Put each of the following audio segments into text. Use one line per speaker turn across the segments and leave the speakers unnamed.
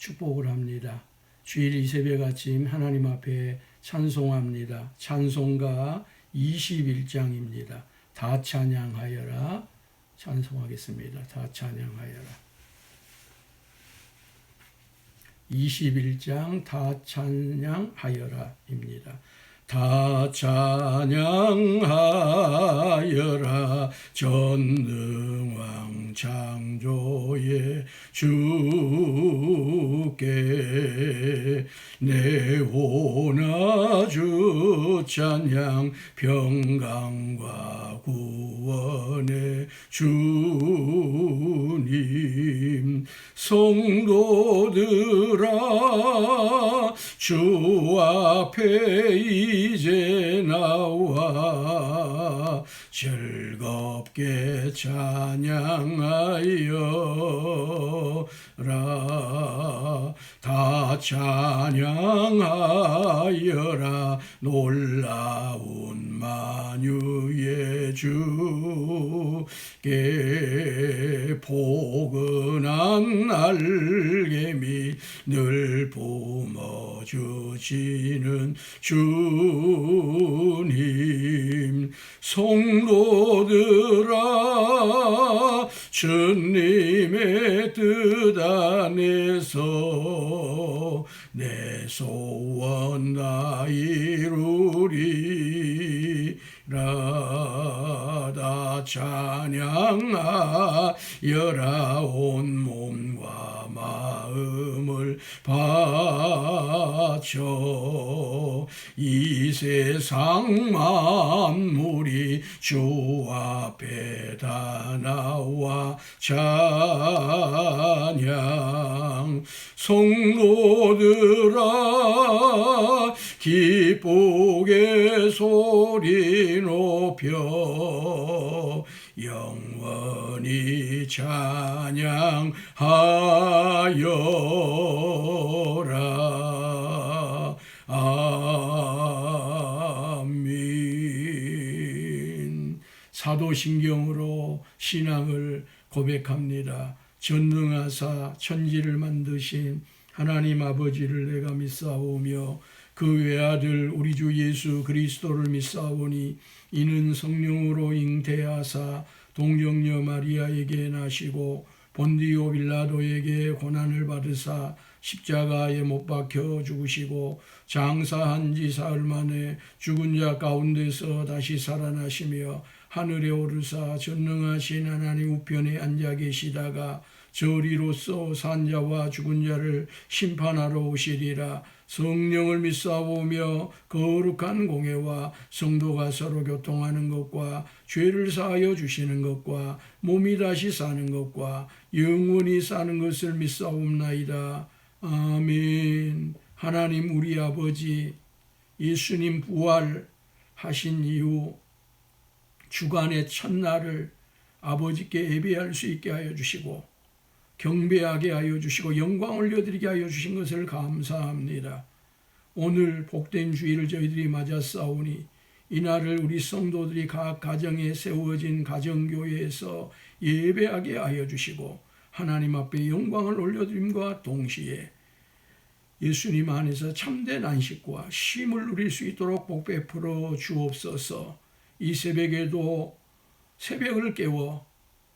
축복을 합니다. 주일 이 새벽 아침 하나님 앞에 찬송합니다. 찬송가 21장입니다. 다 찬양하여라. 찬송하겠습니다. 다 찬양하여라. 21장 다 찬양하여라입니다. 다 찬양하여라 전능왕 창조의 주께 내오나 주 찬양 평강과 구원의 주님 성도들아 주 앞에 이제 나와 즐겁게 찬양하여라. 다 찬양하여라. 놀라운 만유의 주께 포근한 날개미 늘 뿜어주시는 주님 성도들아 주님의 뜻 안에서 내 소원 다 이루리라. 다 찬양하여라. 온 몸과 마음을 바쳐 이 세상 만물이 주 앞에 다 나와 찬양 성도들아 기쁘게 소리 높여 영원히 찬양하여라. 아멘. 사도신경으로 신앙을 고백합니다. 전능하사 천지를 만드신 하나님 아버지를 내가 믿사오며 그 외아들 우리 주 예수 그리스도를 믿사오니 이는 성령으로 잉태하사 동정녀 마리아에게 나시고 본디오 빌라도에게 고난을 받으사 십자가에 못 박혀 죽으시고 장사한 지 사흘 만에 죽은 자 가운데서 다시 살아나시며 하늘에 오르사 전능하신 하나님 우편에 앉아 계시다가 저리로서 산자와 죽은 자를 심판하러 오시리라. 성령을 믿사오며 거룩한 공회와 성도가 서로 교통하는 것과 죄를 사하여 주시는 것과 몸이 다시 사는 것과 영원히 사는 것을 믿사옵나이다. 아멘. 하나님 우리 아버지 예수님 부활하신 이후 주간의 첫날을 아버지께 예배할 수 있게 하여 주시고 경배하게 하여 주시고 영광 올려드리게 하여 주신 것을 감사합니다. 오늘 복된 주일을 저희들이 맞았사오니 이날을 우리 성도들이 각 가정에 세워진 가정교회에서 예배하게 하여 주시고 하나님 앞에 영광을 올려드림과 동시에 예수님 안에서 참된 안식과 쉼을 누릴 수 있도록 복 베풀어 주옵소서. 이 새벽에도 새벽을 깨워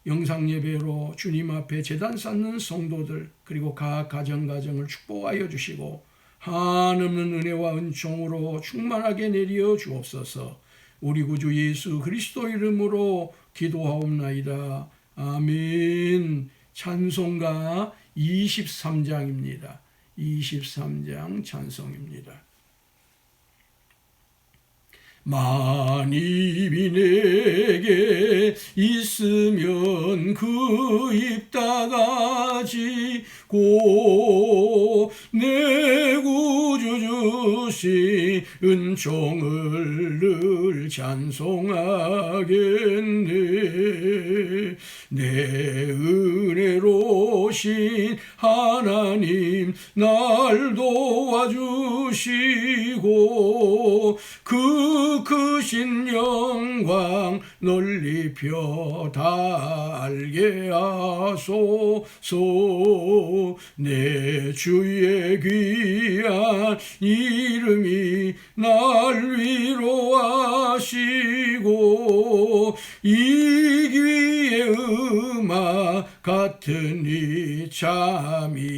영상예배로 주님 앞에 제단 쌓는 성도들 그리고 각 가정을 축복하여 주시고 한없는 은혜와 은총으로 충만하게 내려 주옵소서. 우리 구주 예수 그리스도 이름으로 기도하옵나이다. 아멘. 찬송가 23장입니다. 23장 찬송입니다. 만입이 내게 있으면 그 입 닫아지고 내 구주 주신 은총을 늘 찬송하겠네. 내 은혜로신 하나님 날 도와주시고 그 크신 영광 널리 펴 달게 하소서. 내 주의 귀한 이름이 날 위로하시고 이 귀의 음악 같으니 잠이락되도다.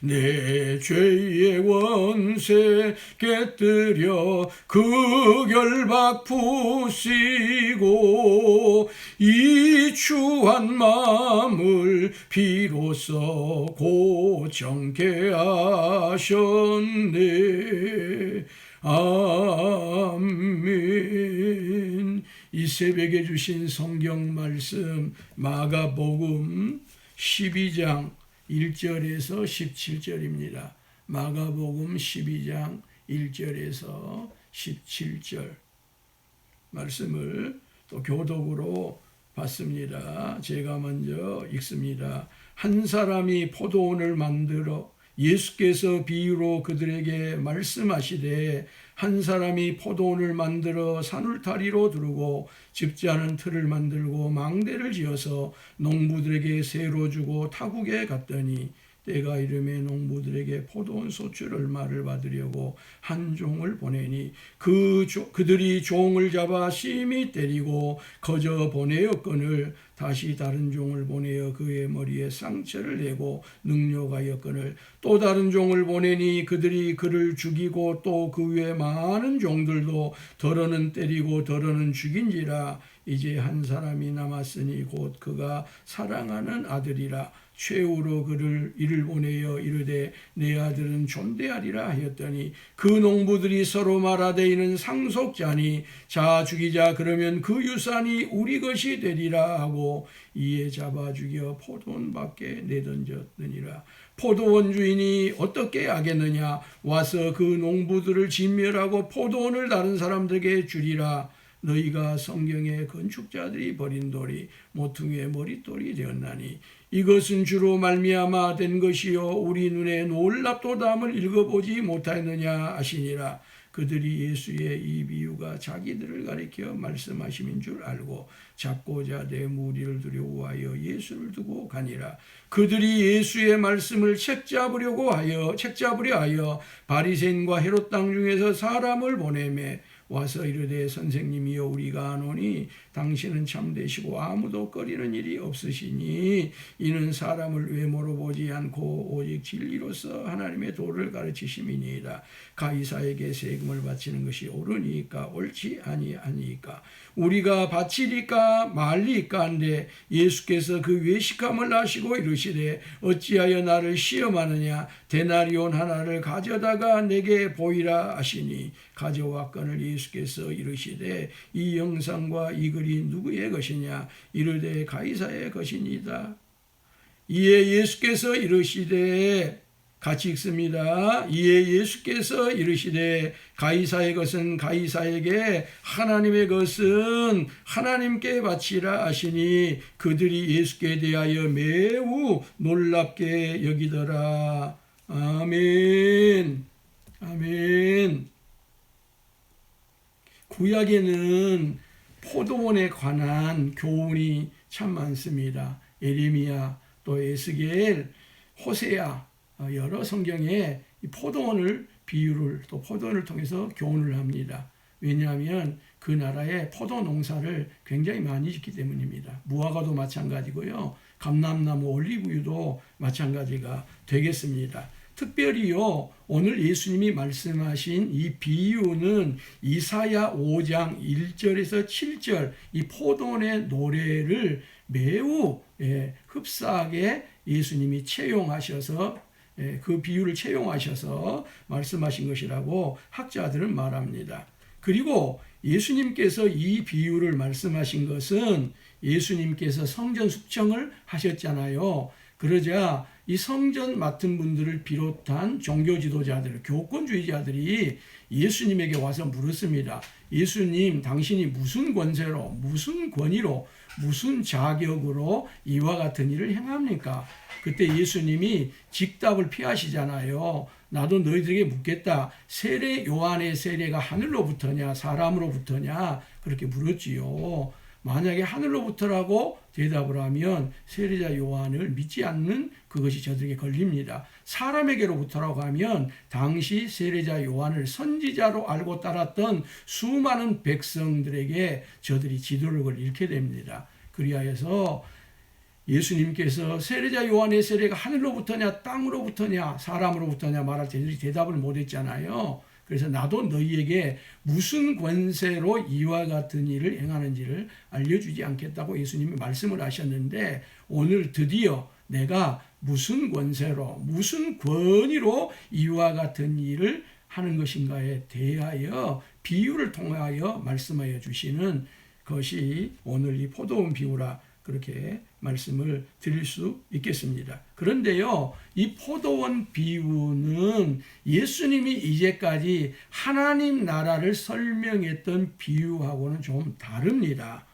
내 죄의 원세 깨뜨려 그 결박 푸시고 이 추한 마음을 비로소 고정케 하셨네. 아멘. 이 새벽에 주신 성경 말씀 마가복음 12장 1절에서 17절입니다. 마가복음 12장 1절에서 17절 말씀을 또 교독으로 봤습니다. 제가 먼저 읽습니다. 한 사람이 포도원을 만들어 예수께서 비유로 그들에게 말씀하시되 한 사람이 포도원을 만들어 산울타리로 두르고 집자는 틀을 만들고 망대를 지어서 농부들에게 세로 주고 타국에 갔더니 때가 이름에 농부들에게 포도원 소출 얼마를 받으려고 한 종을 보내니 그들이 종을 잡아 심히 때리고 거저 보내었거늘 다시 다른 종을 보내어 그의 머리에 상처를 내고 능욕하였거늘 또 다른 종을 보내니 그들이 그를 죽이고 또 그 외 많은 종들도 덜어는 때리고 덜어는 죽인지라. 이제 한 사람이 남았으니 곧 그가 사랑하는 아들이라. 최후로 이를 보내어 이르되 내 아들은 존대하리라 하였더니 그 농부들이 서로 말하되 이는 상속자니 자 죽이자 그러면 그 유산이 우리 것이 되리라 하고 이에 잡아 죽여 포도원 밖에 내던졌느니라. 포도원 주인이 어떻게 하겠느냐. 와서 그 농부들을 진멸하고 포도원을 다른 사람들에게 주리라. 너희가 성경에 건축자들이 버린 돌이 모퉁이의 머릿돌이 되었나니 이것은 주로 말미암아 된 것이요 우리 눈에 놀랍도담을 읽어보지 못하였느냐 하시니라. 그들이 예수의 이 비유가 자기들을 가리켜 말씀하심인 줄 알고 잡고자 내 무리를 두려워하여 예수를 두고 가니라. 그들이 예수의 말씀을 책잡으려 하여 바리새인과 헤롯 땅 중에서 사람을 보내매 와서 이르되 선생님이여 우리가 아노니 당신은 참되시고 아무도 꺼리는 일이 없으시니 이는 사람을 외모로 보지 않고 오직 진리로서 하나님의 도를 가르치심이니이다. 가이사에게 세금을 바치는 것이 옳으니까 옳지 아니하니까 우리가 바치리까 말리까 한데 예수께서 그 외식함을 하시고 이르시되 어찌하여 나를 시험하느냐. 데나리온 하나를 가져다가 내게 보이라 하시니 가져왔거늘 예수께서 이르시되 이 영상과 이 글이 누구의 것이냐. 이르되 가이사의 것이니이다. 이에 예수께서 이르시되 같이 읽습니다. 이에 예수께서 이르시되 가이사의 것은 가이사에게 하나님의 것은 하나님께 바치라 하시니 그들이 예수께 대하여 매우 놀랍게 여기더라. 아멘. 아멘. 구약에는 포도원에 관한 교훈이 참 많습니다. 예레미야 또 에스겔 호세아 여러 성경에 이 포도원을 비유를 또 포도원을 통해서 교훈을 합니다. 왜냐하면 그 나라에 포도 농사를 굉장히 많이 짓기 때문입니다. 무화과도 마찬가지고요. 감람나무 올리브유도 마찬가지가 되겠습니다. 특별히요 오늘 예수님이 말씀하신 이 비유는 이사야 5장 1절에서 7절 이 포도원의 노래를 매우 흡사하게 예수님이 채용하셔서 그 비유를 채용하셔서 말씀하신 것이라고 학자들은 말합니다. 그리고 예수님께서 이 비유를 말씀하신 것은 예수님께서 성전 숙청을 하셨잖아요. 그러자 이 성전 맡은 분들을 비롯한 종교 지도자들, 교권주의자들이 예수님에게 와서 물었습니다. 예수님, 당신이 무슨 권세로, 무슨 권위로, 무슨 자격으로 이와 같은 일을 행합니까? 그때 예수님이 직답을 피하시잖아요. 나도 너희들에게 묻겠다. 세례 요한의 세례가 하늘로부터냐 사람으로부터냐 그렇게 물었지요. 만약에 하늘로부터라고 대답을 하면 세례자 요한을 믿지 않는 그것이 저들에게 걸립니다. 사람에게로부터라고 하면 당시 세례자 요한을 선지자로 알고 따랐던 수많은 백성들에게 저들이 지도력을 잃게 됩니다. 그리하여서 예수님께서 세례자 요한의 세례가 하늘로부터냐 땅으로부터냐 사람으로부터냐 말할 때 저들이 대답을 못했잖아요. 그래서 나도 너희에게 무슨 권세로 이와 같은 일을 행하는지를 알려주지 않겠다고 예수님이 말씀을 하셨는데 오늘 드디어 내가 무슨 권세로 무슨 권위로 이와 같은 일을 하는 것인가에 대하여 비유를 통하여 말씀하여 주시는 것이 오늘 이 포도원 비유라 그렇게 말씀을 드릴 수 있겠습니다. 그런데요, 이 포도원 비유는 예수님이 이제까지 하나님 나라를 설명했던 비유하고는 좀 다릅니다.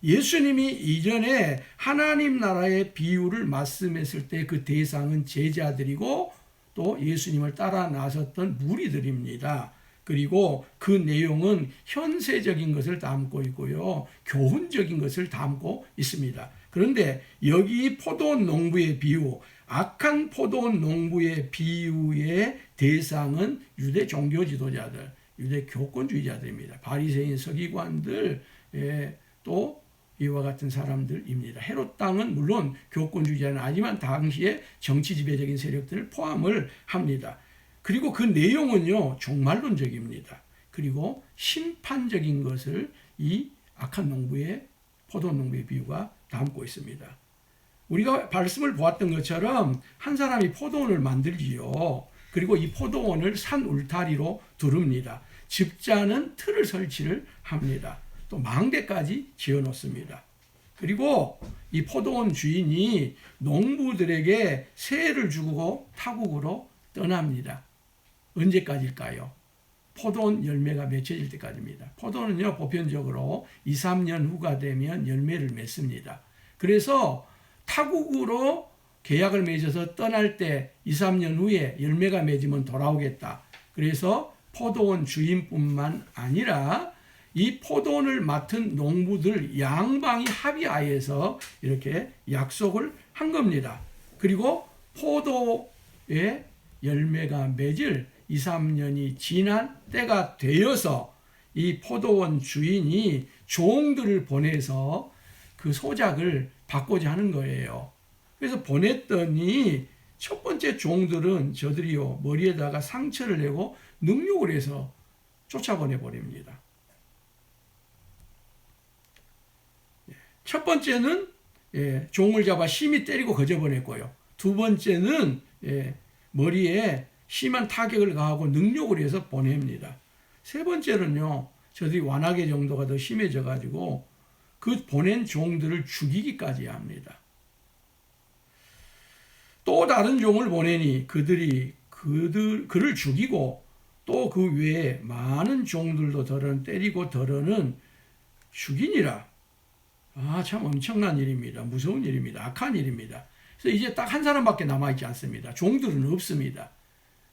예수님이 이전에 하나님 나라의 비유를 말씀했을 때 그 대상은 제자들이고 또 예수님을 따라 나섰던 무리들입니다. 그리고 그 내용은 현세적인 것을 담고 있고요. 교훈적인 것을 담고 있습니다. 그런데 여기 포도원 농부의 비유, 악한 포도원 농부의 비유의 대상은 유대 종교 지도자들, 유대 교권주의자들입니다. 바리새인 서기관들, 또 이와 같은 사람들입니다. 헤롯 땅은 물론 교권주의자는 아니지만 당시에 정치 지배적인 세력들을 포함을 합니다. 그리고 그 내용은요, 종말론적입니다. 그리고 심판적인 것을 이 악한 농부의 포도원 농부의 비유가 담고 있습니다. 우리가 말씀을 보았던 것처럼 한 사람이 포도원을 만들지요. 그리고 이 포도원을 산 울타리로 두릅니다. 집자는 틀을 설치를 합니다. 또 망대까지 지어놓습니다. 그리고 이 포도원 주인이 농부들에게 세를 주고 타국으로 떠납니다. 언제까지일까요? 포도원 열매가 맺혀질 때까지입니다. 포도는요, 보편적으로 2, 3년 후가 되면 열매를 맺습니다. 그래서 타국으로 계약을 맺어서 떠날 때 2, 3년 후에 열매가 맺으면 돌아오겠다. 그래서 포도원 주인뿐만 아니라 이 포도원을 맡은 농부들 양방이 합의하에서 이렇게 약속을 한 겁니다. 그리고 포도의 열매가 맺을 2, 3년이 지난 때가 되어서 이 포도원 주인이 종들을 보내서 그 소작을 받고자 하는 거예요. 그래서 보냈더니 첫 번째 종들은 저들이요 머리에다가 상처를 내고 능욕을 해서 쫓아보내 버립니다. 첫 번째는 종을 잡아 심히 때리고 거저보냈고요. 두 번째는 머리에 심한 타격을 가하고 능욕을 해서 보냅니다. 세 번째는요, 저들이 완악의 정도가 더 심해져 가지고 그 보낸 종들을 죽이기까지 합니다. 또 다른 종을 보내니 그를 죽이고 또 그 외에 많은 종들도 더러는 때리고 더러는 죽이니라. 참 엄청난 일입니다. 무서운 일입니다. 악한 일입니다. 그래서 이제 딱 한 사람밖에 남아있지 않습니다. 종들은 없습니다.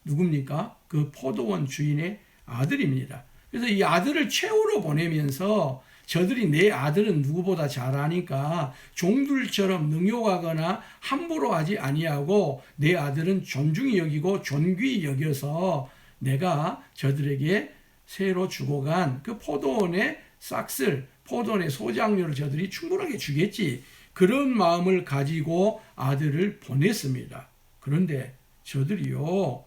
누굽니까? 그 포도원 주인의 아들입니다. 그래서 이 아들을 최후로 보내면서 저들이 내 아들은 누구보다 잘하니까 종들처럼 능욕하거나 함부로 하지 아니하고 내 아들은 존중히 여기고 존귀히 여겨서 내가 저들에게 새로 주고 간 그 포도원의 싹쓸, 포도원의 소작료를 저들이 충분하게 주겠지. 그런 마음을 가지고 아들을 보냈습니다. 그런데 저들이요,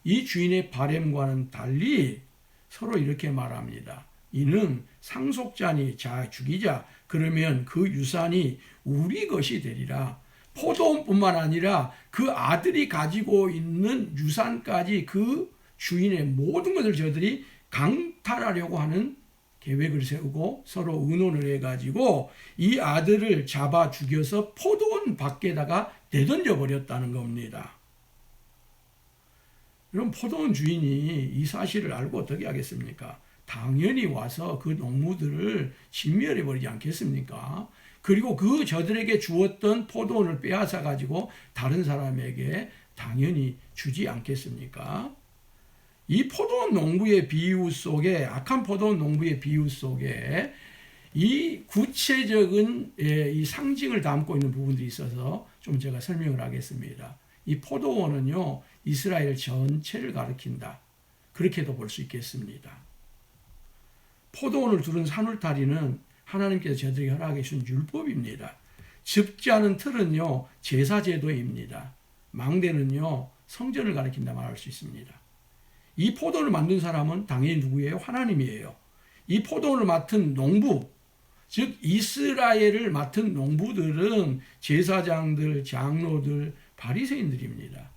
이 주인의 바램과는 달리 서로 이렇게 말합니다. 이는 상속자니 자 죽이자. 그러면 그 유산이 우리 것이 되리라. 포도원뿐만 아니라 그 아들이 가지고 있는 유산까지 그 주인의 모든 것을 저들이 강탈하려고 하는 계획을 세우고 서로 의논을 해가지고 이 아들을 잡아 죽여서 포도원 밖에다가 내던져 버렸다는 겁니다. 그럼 포도원 주인이 이 사실을 알고 어떻게 하겠습니까? 당연히 와서 그 농부들을 진멸해 버리지 않겠습니까? 그리고 그 저들에게 주었던 포도원을 빼앗아 가지고 다른 사람에게 당연히 주지 않겠습니까? 이 포도원 농부의 비유 속에, 악한 포도원 농부의 비유 속에 이 구체적인 이 상징을 담고 있는 부분들이 있어서 좀 제가 설명을 하겠습니다. 이 포도원은요, 이스라엘 전체를 가리킨다. 그렇게도 볼 수 있겠습니다. 포도원을 두른 산울타리는 하나님께서 저들에게 허락해 주신 율법입니다. 즙지 않은 틀은요, 제사제도입니다. 망대는요, 성전을 가리킨다 말할 수 있습니다. 이 포도를 만든 사람은 당연히 누구예요? 하나님이에요. 이 포도를 맡은 농부, 즉 이스라엘을 맡은 농부들은 제사장들, 장로들, 바리새인들입니다.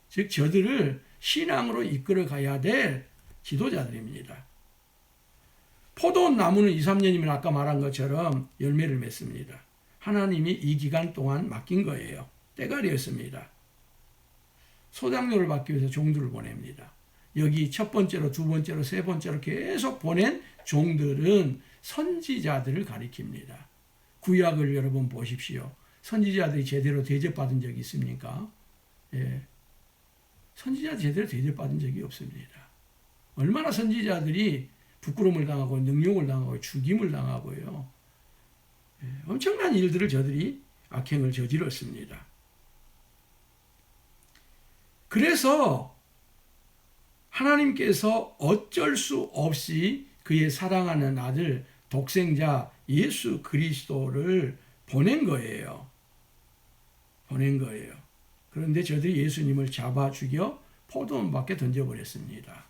즉 저들을 신앙으로 이끌어 가야 될 지도자들입니다. 포도원 나무는 2, 3년이면 아까 말한 것처럼 열매를 맺습니다. 하나님이 이 기간 동안 맡긴 거예요. 때가리였습니다. 소장료를 받기 위해서 종들을 보냅니다. 여기 첫 번째로, 두 번째로, 세 번째로 계속 보낸 종들은 선지자들을 가리킵니다. 구약을 여러분 보십시오. 선지자들이 제대로 대접받은 적이 있습니까? 예. 선지자 제대로 대접받은 적이 없습니다. 얼마나 선지자들이 부끄러움을 당하고 능욕을 당하고 죽임을 당하고요. 예. 엄청난 일들을 저들이 악행을 저질렀습니다. 그래서 하나님께서 어쩔 수 없이 그의 사랑하는 아들 독생자 예수 그리스도를 보낸 거예요. 보낸 거예요. 그런데 저들이 예수님을 잡아 죽여 포도원 밖에 던져버렸습니다.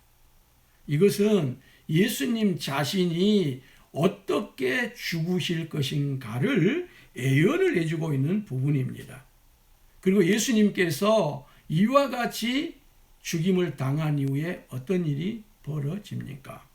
이것은 예수님 자신이 어떻게 죽으실 것인가를 예언을 해주고 있는 부분입니다. 그리고 예수님께서 이와 같이 죽임을 당한 이후에 어떤 일이 벌어집니까?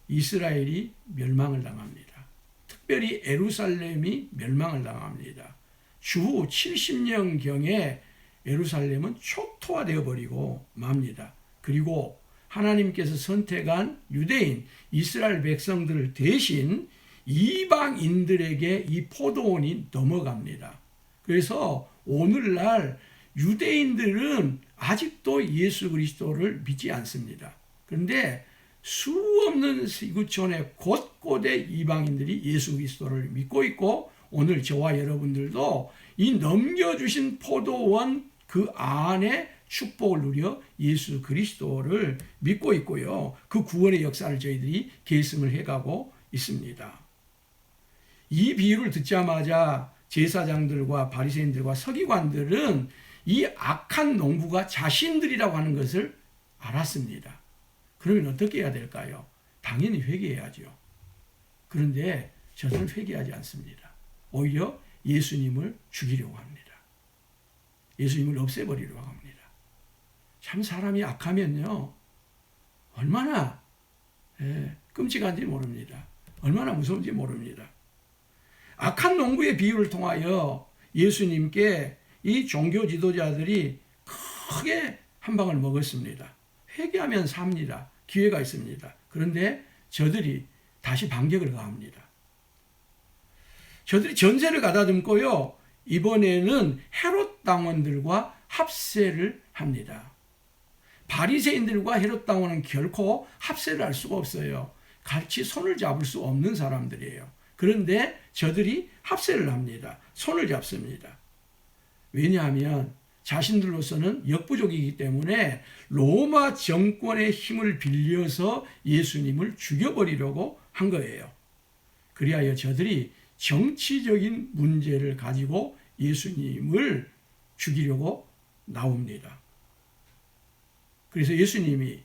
이스라엘이 멸망을 당합니다. 특별히 예루살렘이 멸망을 당합니다. 주후 70년경에 예루살렘은 초토화되어 버리고 맙니다. 그리고 하나님께서 선택한 유대인, 이스라엘 백성들을 대신 이방인들에게 이 포도원이 넘어갑니다. 그래서 오늘날 유대인들은 아직도 예수 그리스도를 믿지 않습니다. 그런데 수없는 지구촌의 곳곳에 이방인들이 예수 그리스도를 믿고 있고 오늘 저와 여러분들도 이 넘겨주신 포도원 그 안에 축복을 누려 예수 그리스도를 믿고 있고요. 그 구원의 역사를 저희들이 계승을 해가고 있습니다. 이 비유를 듣자마자 제사장들과 바리새인들과 서기관들은 이 악한 농부가 자신들이라고 하는 것을 알았습니다. 그러면 어떻게 해야 될까요? 당연히 회개해야죠. 그런데 저들은 회개하지 않습니다. 오히려 예수님을 죽이려고 합니다. 예수님을 없애버리려고 합니다. 참 사람이 악하면요. 얼마나 끔찍한지 모릅니다. 얼마나 무서운지 모릅니다. 악한 농부의 비유를 통하여 예수님께 이 종교 지도자들이 크게 한 방을 먹었습니다. 회개하면 삽니다. 기회가 있습니다. 그런데 저들이 다시 반격을 가합니다. 저들이 전세를 가다듬고요. 이번에는 헤롯 당원들과 합세를 합니다. 바리새인들과 헤롯 당원은 결코 합세를 할 수가 없어요. 같이 손을 잡을 수 없는 사람들이에요. 그런데 저들이 합세를 합니다. 손을 잡습니다. 왜냐하면 자신들로서는 역부족이기 때문에 로마 정권의 힘을 빌려서 예수님을 죽여버리려고 한 거예요. 그리하여 저들이 정치적인 문제를 가지고 예수님을 죽이려고 나옵니다. 그래서 예수님이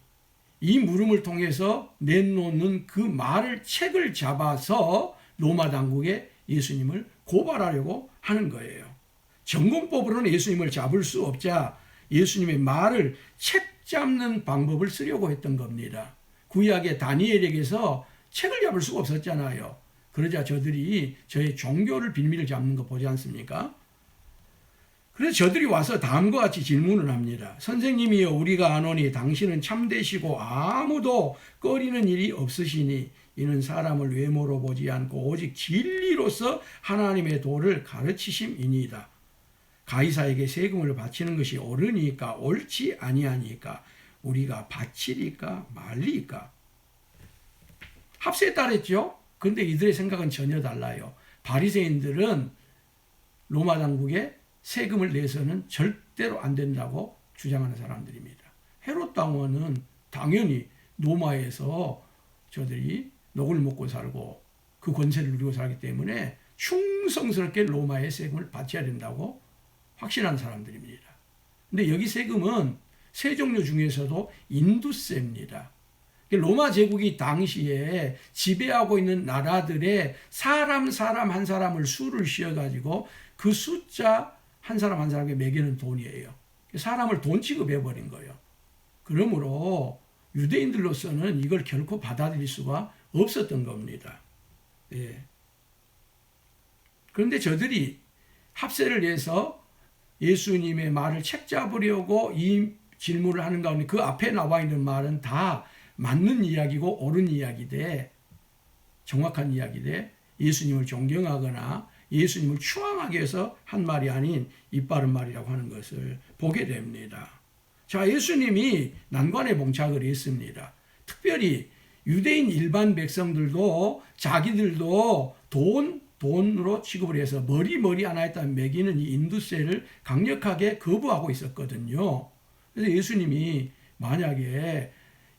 이 물음을 통해서 내놓는 그 말을 책을 잡아서 로마 당국에 예수님을 고발하려고 하는 거예요. 정공법으로는 예수님을 잡을 수 없자 예수님의 말을 책 잡는 방법을 쓰려고 했던 겁니다. 구약의 다니엘에게서 책을 잡을 수가 없었잖아요. 그러자 저들이 저의 종교를 빌미를 잡는 거 보지 않습니까? 그래서 저들이 와서 다음과 같이 질문을 합니다. 선생님이여 우리가 아노니 당신은 참되시고 아무도 꺼리는 일이 없으시니 이는 사람을 외모로 보지 않고 오직 진리로서 하나님의 도를 가르치심이니이다. 가이사에게 세금을 바치는 것이 옳으니까 옳지 아니하니까 우리가 바치리까 말리까? 합세에 따랐죠. 그런데 이들의 생각은 전혀 달라요. 바리새인들은 로마 당국에 세금을 내서는 절대로 안 된다고 주장하는 사람들입니다. 헤롯 왕은 당연히 로마에서 저들이 녹을 먹고 살고 그 권세를 누리고 살기 때문에 충성스럽게 로마의 세금을 바쳐야 된다고 확신한 사람들입니다. 근데 여기 세금은 세 종류 중에서도 인두세입니다. 로마 제국이 당시에 지배하고 있는 나라들의 사람 한 사람을 수를 씌워가지고 그 숫자 한 사람 한 사람에게 매기는 돈이에요. 사람을 돈 취급해버린 거예요. 그러므로 유대인들로서는 이걸 결코 받아들일 수가 없었던 겁니다. 예. 그런데 저들이 합세를 해서 예수님의 말을 책잡으려고 이 질문을 하는 가운데 그 앞에 나와 있는 말은 다 맞는 이야기고 옳은 이야기되 정확한 이야기되 예수님을 존경하거나 예수님을 추앙하기 위해서 한 말이 아닌 이빠른 말이라고 하는 것을 보게 됩니다. 자, 예수님이 난관에 봉착을 했습니다. 특별히 유대인 일반 백성들도 자기들도 돈으로 취급을 해서 머리 하나에다 매기는 이 인두세를 강력하게 거부하고 있었거든요. 그래서 예수님이 만약에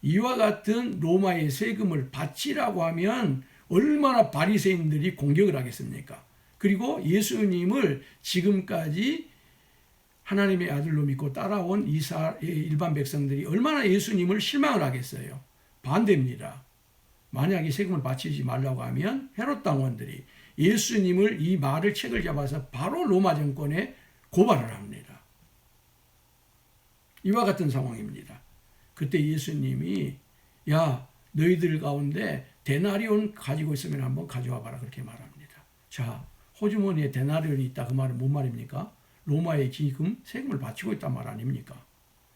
이와 같은 로마의 세금을 바치라고 하면 얼마나 바리새인들이 공격을 하겠습니까? 그리고 예수님을 지금까지 하나님의 아들로 믿고 따라온 일반 백성들이 얼마나 예수님을 실망을 하겠어요. 반대입니다. 만약에 세금을 바치지 말라고 하면 헤롯 당원들이 예수님을 이 말을 책을 잡아서 바로 로마 정권에 고발을 합니다. 이와 같은 상황입니다. 그때 예수님이 야 너희들 가운데 데나리온 가지고 있으면 한번 가져와 봐라 그렇게 말합니다. 자, 호주머니에 데나리온이 있다 그 말은 뭔 말입니까? 로마에 지금 세금을 바치고 있단 말 아닙니까?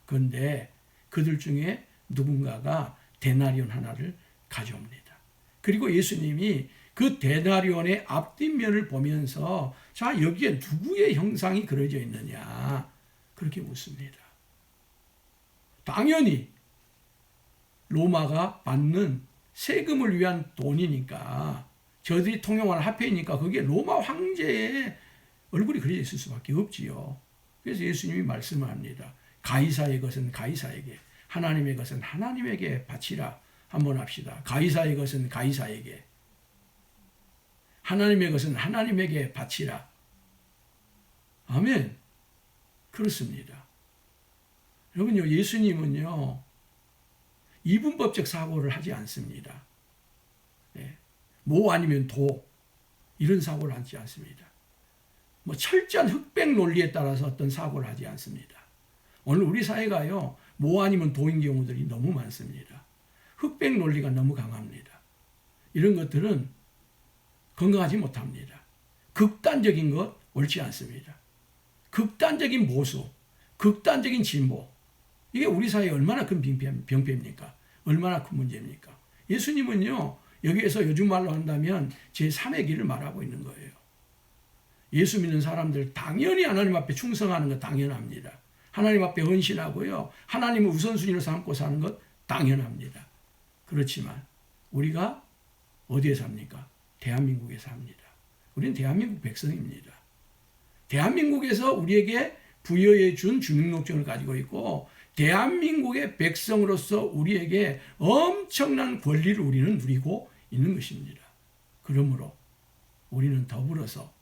그런데 그들 중에 누군가가 데나리온 하나를 가져옵니다. 그리고 예수님이 그 데나리온의 앞뒷면을 보면서 자 여기에 누구의 형상이 그려져 있느냐 그렇게 묻습니다. 당연히 로마가 받는 세금을 위한 돈이니까 저들이 통용하는 화폐이니까 그게 로마 황제의 얼굴이 그려져 있을 수밖에 없지요. 그래서 예수님이 말씀을 합니다. 가이사의 것은 가이사에게 하나님의 것은 하나님에게 바치라. 한번 합시다. 가이사의 것은 가이사에게 하나님의 것은 하나님에게 바치라. 아멘. 그렇습니다. 여러분요, 예수님은요 이분법적 사고를 하지 않습니다. 네. 모 아니면 도 이런 사고를 하지 않습니다. 뭐 철저한 흑백 논리에 따라서 어떤 사고를 하지 않습니다. 오늘 우리 사회가요 모 아니면 도인 경우들이 너무 많습니다. 흑백 논리가 너무 강합니다. 이런 것들은 건강하지 못합니다. 극단적인 것 옳지 않습니다. 극단적인 보수, 극단적인 진보 이게 우리 사회에 얼마나 큰 병폐입니까? 얼마나 큰 문제입니까? 예수님은요 여기에서 요즘 말로 한다면 제3의 길을 말하고 있는 거예요. 예수 믿는 사람들 당연히 하나님 앞에 충성하는 것 당연합니다. 하나님 앞에 헌신하고요. 하나님을 우선순위로 삼고 사는 것 당연합니다. 그렇지만 우리가 어디에 삽니까? 대한민국에 삽니다. 우리는 대한민국 백성입니다. 대한민국에서 우리에게 부여해 준 주민등록증을 가지고 있고 대한민국의 백성으로서 우리에게 엄청난 권리를 우리는 누리고 있는 것입니다. 그러므로 우리는 더불어서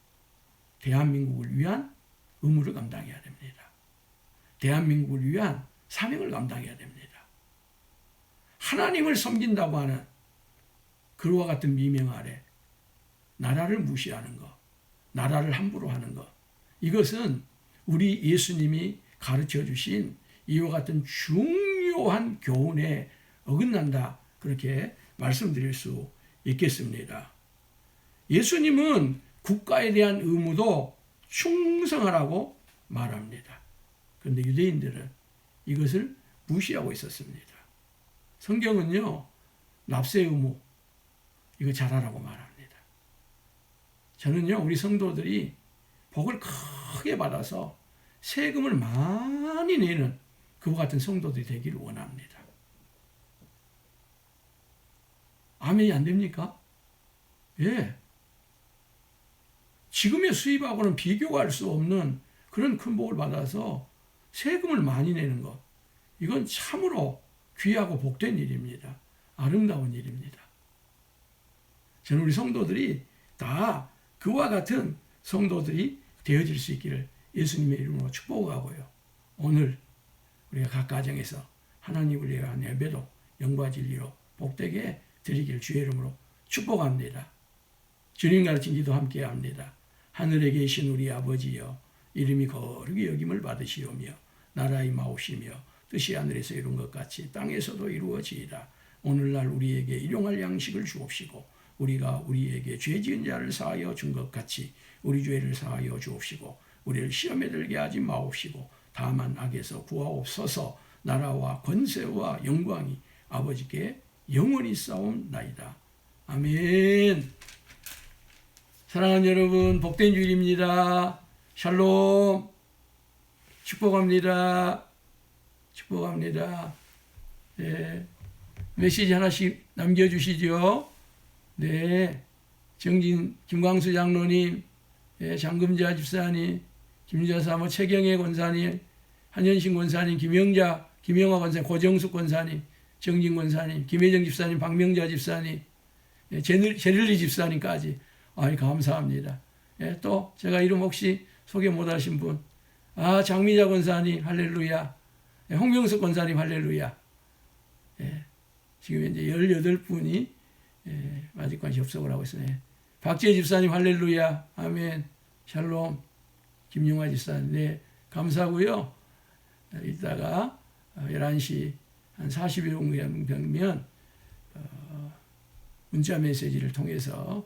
대한민국을 위한 의무를 감당해야 됩니다. 대한민국을 위한 사명을 감당해야 됩니다. 하나님을 섬긴다고 하는 그와 같은 미명 아래 나라를 무시하는 것, 나라를 함부로 하는 것, 이것은 우리 예수님이 가르쳐 주신 이와 같은 중요한 교훈에 어긋난다. 그렇게 말씀드릴 수 있겠습니다. 예수님은 국가에 대한 의무도 충성하라고 말합니다. 그런데 유대인들은 이것을 무시하고 있었습니다. 성경은요, 납세 의무, 이거 잘하라고 말합니다. 저는요, 우리 성도들이 복을 크게 받아서 세금을 많이 내는 그와 같은 성도들이 되기를 원합니다. 아멘이 안 됩니까? 예. 지금의 수입하고는 비교가 할 수 없는 그런 큰 복을 받아서 세금을 많이 내는 것. 이건 참으로 귀하고 복된 일입니다. 아름다운 일입니다. 저는 우리 성도들이 다 그와 같은 성도들이 되어질 수 있기를 예수님의 이름으로 축복하고요. 오늘 우리가 각 가정에서 하나님을 위한 예배도 영과 진리로 복되게 드리길 주의 이름으로 축복합니다. 주님 가르친 기도 함께 합니다. 하늘에 계신 우리 아버지여, 이름이 거룩히 여김을 받으시오며 나라 임하옵시며 뜻이 하늘에서 이룬 것 같이 땅에서도 이루어지이다. 오늘날 우리에게 일용할 양식을 주옵시고 우리가 우리에게 죄 지은 자를 사하여 준 것 같이 우리 죄를 사하여 주옵시고 우리를 시험에 들게 하지 마옵시고 다만 악에서 구하옵소서. 나라와 권세와 영광이 아버지께 영원히 싸움나이다. 아멘. 사랑하는 여러분, 복된 주일입니다. 샬롬. 축복합니다. 축복합니다. 네. 메시지 하나씩 남겨주시죠. 네. 김광수 장로님, 네. 장금자 집사님, 김유자 사모, 최경혜 권사님, 한현신 권사님, 김영화 권사님, 고정숙 권사님, 정진 권사님, 김혜정 집사님, 박명자 집사님, 네. 제를리 집사님까지. 아이, 감사합니다. 네. 또 제가 이름 혹시 소개 못하신 분, 장미자 권사님, 할렐루야. 네. 홍명숙 권사님, 할렐루야. 네. 지금 현재 18분이 아직까지 접속을 하고 있어요. 박지혜 집사님 할렐루야. 아멘. 샬롬. 김용화 집사님. 네. 감사하고요. 이따가 11시 한 40여 분 되면 문자 메시지를 통해서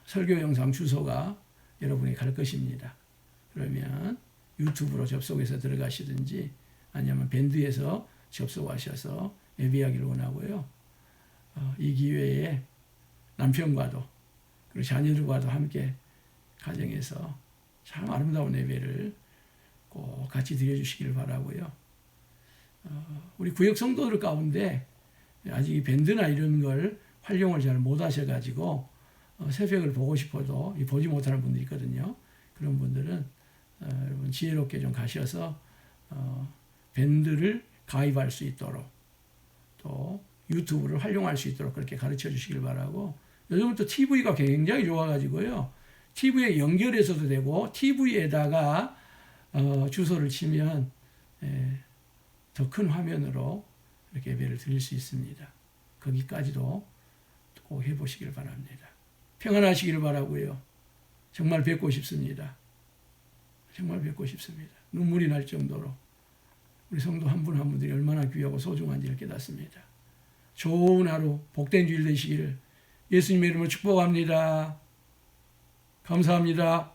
설교 영상 주소가 여러분이 갈 것입니다. 그러면 유튜브로 접속해서 들어가시든지 아니면 밴드에서 접속하셔서 예배하기를 원하고요. 이 기회에 남편과도 그리고 자녀들과도 함께 가정에서 참 아름다운 예배를 꼭 같이 드려주시기를 바라고요. 우리 구역 성도들 가운데 아직 이 밴드나 이런 걸 활용을 잘 못하셔가지고 새벽을 보고 싶어도 보지 못하는 분들이 있거든요. 그런 분들은 여러분 지혜롭게 좀 가셔서 밴드를 가입할 수 있도록 또 유튜브를 활용할 수 있도록 그렇게 가르쳐 주시길 바라고, 요즘은 또 TV가 굉장히 좋아가지고요. TV에 연결해서도 되고 TV에다가 주소를 치면 더 큰 화면으로 이렇게 예배를 드릴 수 있습니다. 거기까지도 꼭 해보시길 바랍니다. 평안하시기를 바라고요. 정말 뵙고 싶습니다. 정말 뵙고 싶습니다. 눈물이 날 정도로 우리 성도 한 분 한 분들이 얼마나 귀하고 소중한지를 깨닫습니다. 좋은 하루, 복된 주일 되시기를 예수님의 이름으로 축복합니다. 감사합니다.